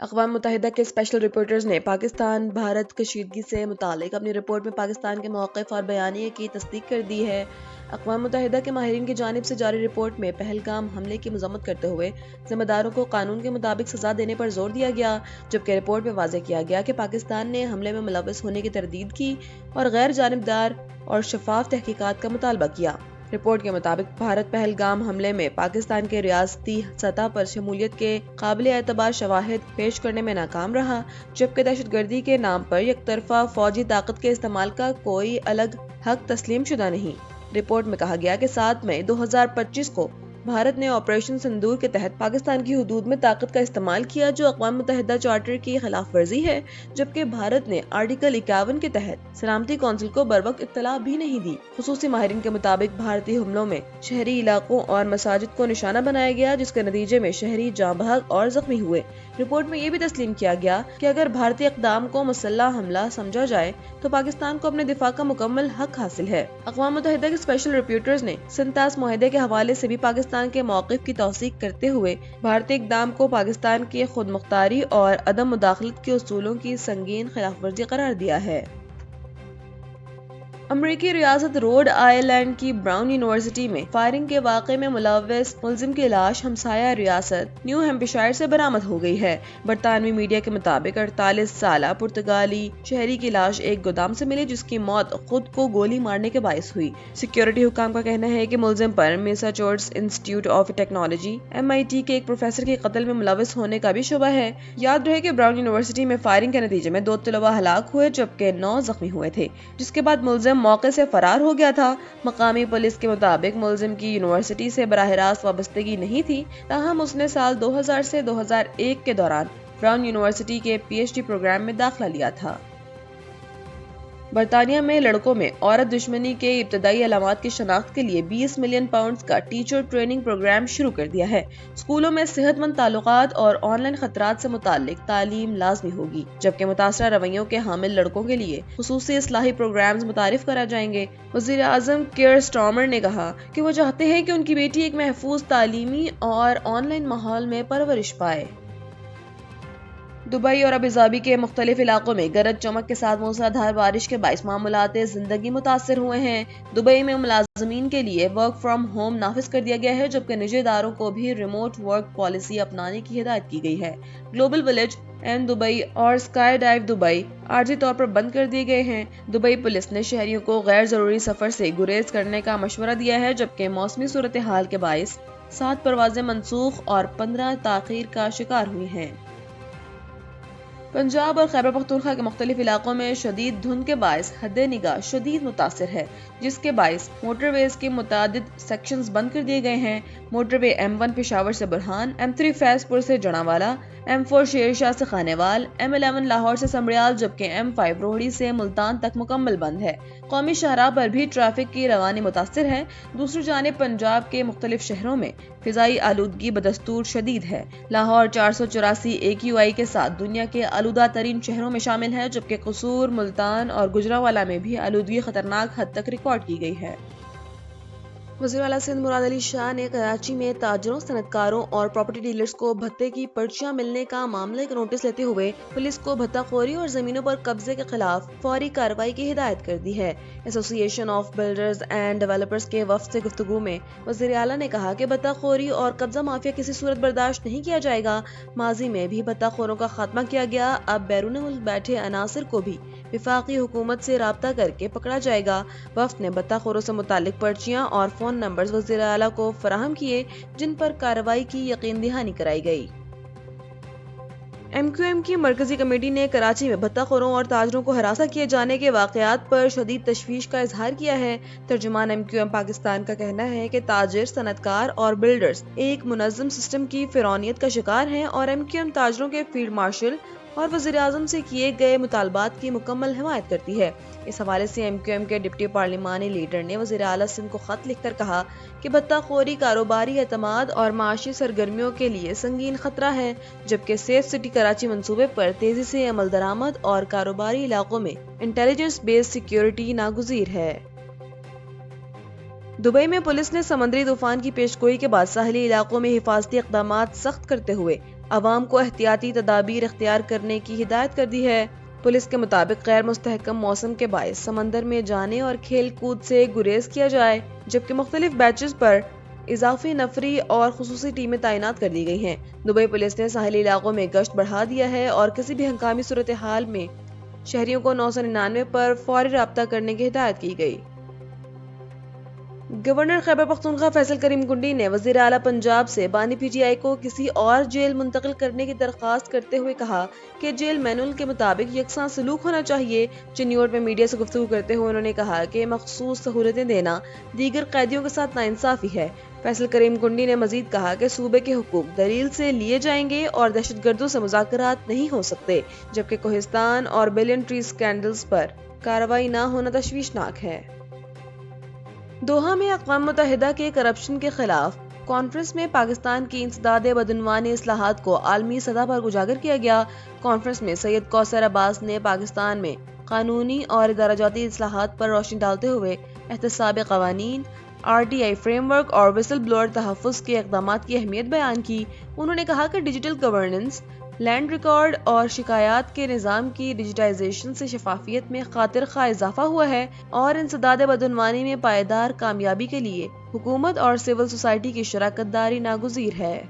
اقوام متحدہ کے اسپیشل رپورٹرز نے پاکستان بھارت کشیدگی سے متعلق اپنی رپورٹ میں پاکستان کے موقف اور بیانیے کی تصدیق کر دی ہے۔ اقوام متحدہ کے ماہرین کی جانب سے جاری رپورٹ میں پہلگام حملے کی مذمت کرتے ہوئے ذمہ داروں کو قانون کے مطابق سزا دینے پر زور دیا گیا، جبکہ رپورٹ میں واضح کیا گیا کہ پاکستان نے حملے میں ملوث ہونے کی تردید کی اور غیر جانبدار اور شفاف تحقیقات کا مطالبہ کیا۔ رپورٹ کے مطابق بھارت پہلگام حملے میں پاکستان کے ریاستی سطح پر شمولیت کے قابل اعتبار شواہد پیش کرنے میں ناکام رہا، جبکہ دہشت گردی کے نام پر یک طرفہ فوجی طاقت کے استعمال کا کوئی الگ حق تسلیم شدہ نہیں۔ رپورٹ میں کہا گیا کہ 7 مئی 2025 کو بھارت نے آپریشن سندور کے تحت پاکستان کی حدود میں طاقت کا استعمال کیا، جو اقوام متحدہ چارٹر کی خلاف ورزی ہے، جبکہ بھارت نے آرٹیکل 51 کے تحت سلامتی کونسل کو بروقت اطلاع بھی نہیں دی۔ خصوصی ماہرین کے مطابق بھارتی حملوں میں شہری علاقوں اور مساجد کو نشانہ بنایا گیا، جس کے نتیجے میں شہری جاں بحق اور زخمی ہوئے۔ رپورٹ میں یہ بھی تسلیم کیا گیا کہ اگر بھارتی اقدام کو مسلح حملہ سمجھا جائے تو پاکستان کو اپنے دفاع کا مکمل حق حاصل ہے۔ اقوام متحدہ کے اسپیشل رپورٹرز نے سنتاس معاہدے کے حوالے سے بھی پاکستان کے موقف کی توثیق کرتے ہوئے بھارتی اقدام کو پاکستان کی خود مختاری اور عدم مداخلت کے اصولوں کی سنگین خلاف ورزی قرار دیا ہے۔ امریکی ریاست روڈ آئی لینڈ کی براؤن یونیورسٹی میں فائرنگ کے واقعے میں ملوث ملزم کی لاش ہمسایہ ریاست نیو ہیمپشائر سے برآمد ہو گئی ہے۔ برطانوی میڈیا کے مطابق 48 سالہ پرتگالی شہری کی لاش ایک گودام سے ملی، جس کی موت خود کو گولی مارنے کے باعث ہوئی۔ سیکیورٹی حکام کا کہنا ہے کہ ملزم پر میساچوٹس انسٹی آف ٹیکنالوجی MIT کے ایک پروفیسر کے قتل میں ملوث ہونے کا بھی شبہ ہے۔ یاد رہے کہ براؤن یونیورسٹی میں فائرنگ کے نتیجے میں 2 طلباء ہلاک ہوئے، جبکہ 9 زخمی ہوئے تھے، جس کے بعد ملزم موقع سے فرار ہو گیا تھا۔ مقامی پولیس کے مطابق ملزم کی یونیورسٹی سے براہ راست وابستگی نہیں تھی، تاہم اس نے سال 2000 سے 2001 کے دوران براؤن یونیورسٹی کے PhD پروگرام میں داخلہ لیا تھا۔ برطانیہ میں لڑکوں میں عورت دشمنی کے ابتدائی علامات کی شناخت کے لیے 20 ملین پاؤنڈز کا ٹیچر ٹریننگ پروگرام شروع کر دیا ہے۔ اسکولوں میں صحت مند تعلقات اور آن لائن خطرات سے متعلق تعلیم لازمی ہوگی، جبکہ متاثرہ رویوں کے حامل لڑکوں کے لیے خصوصی اصلاحی پروگرامز متعارف کرائے جائیں گے۔ وزیر اعظم کیئر سٹارمر نے کہا کہ وہ چاہتے ہیں کہ ان کی بیٹی ایک محفوظ تعلیمی اور آن لائن ماحول میں پرورش پائے۔ دبئی اور ابوظہبی کے مختلف علاقوں میں گرج چمک کے ساتھ موسلا دھار بارش کے باعث معمولات زندگی متاثر ہوئے ہیں۔ دبئی میں ملازمین کے لیے ورک فرام ہوم نافذ کر دیا گیا ہے، جبکہ نجی اداروں کو بھی ریموٹ ورک پالیسی اپنانے کی ہدایت کی گئی ہے۔ گلوبل ولیج این دبئی اور اسکائی ڈائیو دبئی عارضی طور پر بند کر دیے گئے ہیں۔ دبئی پولیس نے شہریوں کو غیر ضروری سفر سے گریز کرنے کا مشورہ دیا ہے، جبکہ موسمی صورتحال کے باعث 7 پروازیں منسوخ اور 15 تاخیر کا شکار ہوئی ہیں۔ پنجاب اور خیبر پختونخوا کے مختلف علاقوں میں شدید دھند کے باعث حد نگاہ شدید متاثر ہے، جس کے باعث موٹر ویز کے متعدد سیکشنز بند کر دیے گئے ہیں۔ موٹر وے M1 پشاور سے برہان، M3 فیض پور سے جڑانوالا، M4 شیر شاہ سے خانیوال، M11 لاہور سے سمڑیال، جبکہ M5 روہڑی سے ملتان تک مکمل بند ہے۔ قومی شاہراہ پر بھی ٹریفک کی روانی متاثر ہے۔ دوسری جانب پنجاب کے مختلف شہروں میں فضائی آلودگی بدستور شدید ہے۔ لاہور 484 AQI کے ساتھ دنیا کے آلودہ ترین شہروں میں شامل ہے، جبکہ قصور، ملتان اور گجرانوالہ میں بھی آلودگی خطرناک حد تک ریکارڈ کی گئی ہے۔ وزیر اعلیٰ سندھ مراد علی شاہ نے کراچی میں تاجروں، صنعتکاروں اور پراپرٹی ڈیلرز کو بھتے کی پرچیاں ملنے کا معاملے کا نوٹس لیتے ہوئے پولیس کو بھتہ خوری اور زمینوں پر قبضے کے خلاف فوری کارروائی کی ہدایت کر دی ہے۔ ایسوسی ایشن آف بلڈرز اینڈ ڈیولپرز کے وفد سے گفتگو میں وزیر اعلیٰ نے کہا کہ بھتہ خوری اور قبضہ مافیا کسی صورت برداشت نہیں کیا جائے گا۔ ماضی میں بھی بھتہ خوروں کا خاتمہ کیا گیا، اب بیرون ملک بیٹھے عناصر کو بھی وفاقی حکومت سے رابطہ کر کے پکڑا جائے گا۔ وفد نے بھتہ خوروں سے متعلق پرچیاں اور فون نمبرز وزیر اعلیٰ کو فراہم کیے، جن پر کارروائی کی یقین دہانی کرائی گئی۔ MQM کی مرکزی کمیٹی نے کراچی میں بھتہ خوروں اور تاجروں کو ہراساں کیے جانے کے واقعات پر شدید تشویش کا اظہار کیا ہے۔ ترجمان MQM پاکستان کا کہنا ہے کہ تاجر، صنعتکار اور بلڈرز ایک منظم سسٹم کی فرعونیت کا شکار ہیں اور MQM تاجروں کے فیلڈ مارشل اور وزیر اعظم سے کیے گئے مطالبات کی مکمل حمایت کرتی ہے۔ اس حوالے سے MQM کے ڈپٹی پارلیمانی لیڈر نے وزیر اعلیٰ سندھ کو خط لکھ کر کہا کہ بھتہ خوری کاروباری اعتماد اور معاشی سرگرمیوں کے لیے سنگین خطرہ ہے، جبکہ سیف سٹی کراچی منصوبے پر تیزی سے عمل درآمد اور کاروباری علاقوں میں انٹیلیجنس بیس سیکیورٹی ناگزیر ہے۔ دبئی میں پولیس نے سمندری طوفان کی پیشگوئی کے بعد ساحلی علاقوں میں حفاظتی اقدامات سخت کرتے ہوئے عوام کو احتیاطی تدابیر اختیار کرنے کی ہدایت کر دی ہے۔ پولیس کے مطابق غیر مستحکم موسم کے باعث سمندر میں جانے اور کھیل کود سے گریز کیا جائے، جبکہ مختلف بیچز پر اضافی نفری اور خصوصی ٹیمیں تعینات کر دی گئی ہیں۔ دبئی پولیس نے ساحلی علاقوں میں گشت بڑھا دیا ہے اور کسی بھی ہنگامی صورتحال میں شہریوں کو 999 پر فوری رابطہ کرنے کی ہدایت کی گئی۔ گورنر خیبر پختونخوا فیصل کریم کنڈی نے وزیر اعلیٰ پنجاب سے بانی پی ٹی آئی کو کسی اور جیل منتقل کرنے کی درخواست کرتے ہوئے کہا کہ جیل مینول کے مطابق یکساں سلوک ہونا چاہیے۔ چنیوٹ میں میڈیا سے گفتگو کرتے ہوئے انہوں نے کہا کہ مخصوص سہولتیں دینا دیگر قیدیوں کے ساتھ ناانصافی ہے۔ فیصل کریم کنڈی نے مزید کہا کہ صوبے کے حقوق دلیل سے لیے جائیں گے اور دہشت گردوں سے مذاکرات نہیں ہو سکتے، جبکہ کوہستان اور بلین ٹری اسکینڈلز پر کارروائی نہ ہونا تشویشناک ہے۔ دوحہ میں اقوام متحدہ کے کرپشن کے خلاف کانفرنس میں پاکستان کی انسداد بدعنوانی اصلاحات کو عالمی سطح پر اجاگر کیا گیا۔ کانفرنس میں سید کوثر عباس نے پاکستان میں قانونی اور ادارہ جاتی اصلاحات پر روشنی ڈالتے ہوئے احتساب قوانین، RTI فریم ورک اور وسل بلور تحفظ کے اقدامات کی اہمیت بیان کی۔ انہوں نے کہا کہ ڈیجیٹل گورننس، لینڈ ریکارڈ اور شکایات کے نظام کی ڈیجیٹائزیشن سے شفافیت میں خاطر خواہ اضافہ ہوا ہے اور انسداد بدعنوانی میں پائیدار کامیابی کے لیے حکومت اور سول سوسائٹی کی شراکت داری ناگزیر ہے۔